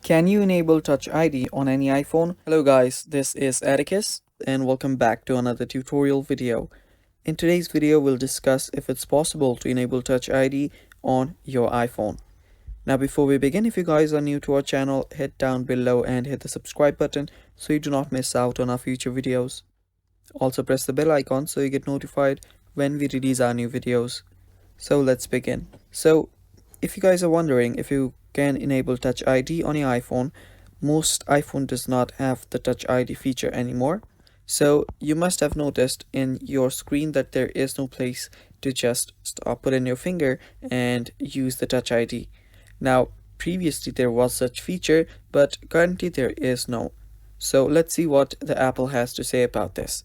Can you enable Touch ID on any iPhone? Hello guys, this is Atticus and welcome back to another tutorial video. In today's video, we'll discuss if it's possible to enable Touch ID on your iPhone. Now before we begin, if you guys are new to our channel, hit down below and hit the subscribe button so you do not miss out on our future videos. Also press the bell icon so you get notified when we release our new videos. So let's begin. So if you guys are wondering if you can enable Touch ID on your iPhone, most iPhone does not have the Touch ID feature anymore. So you must have noticed in your screen that there is no place to just put in your finger and use the Touch ID. Now previously there was such feature, but currently there is no. So let's see what the Apple has to say about this.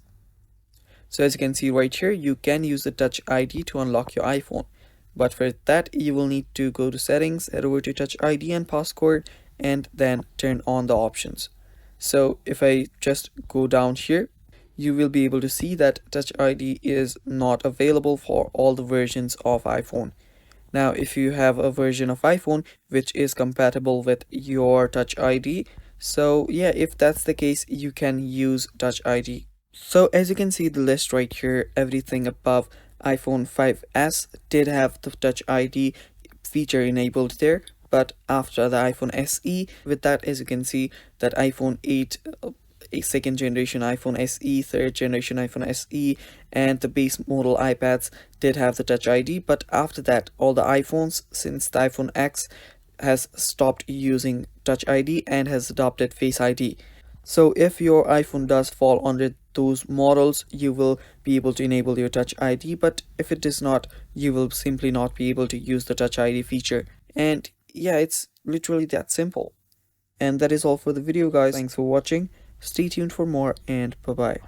So as you can see right here, you can use the Touch ID to unlock your iPhone. But for that, you will need to go to settings, head over to Touch ID and passcode, and then turn on the options. So if I just go down here, you will be able to see that Touch ID is not available for all the versions of iPhone. Now, if you have a version of iPhone which is compatible with your Touch ID, so yeah, if that's the case, you can use Touch ID. So as you can see the list right here, everything above iPhone 5s did have the Touch ID feature enabled there, but after the iPhone SE, with that, as you can see that iPhone 8, second generation iPhone SE, third generation iPhone SE, and the base model iPads did have the Touch ID, but after that all the iPhones since the iPhone X has stopped using Touch ID and has adopted Face ID. So if your iPhone does fall under those models, you will be able to enable your Touch ID, but if it does not, you will simply not be able to use the Touch ID feature. And yeah, it's literally that simple. And that is all for the video guys. Thanks for watching. Stay tuned for more and bye bye.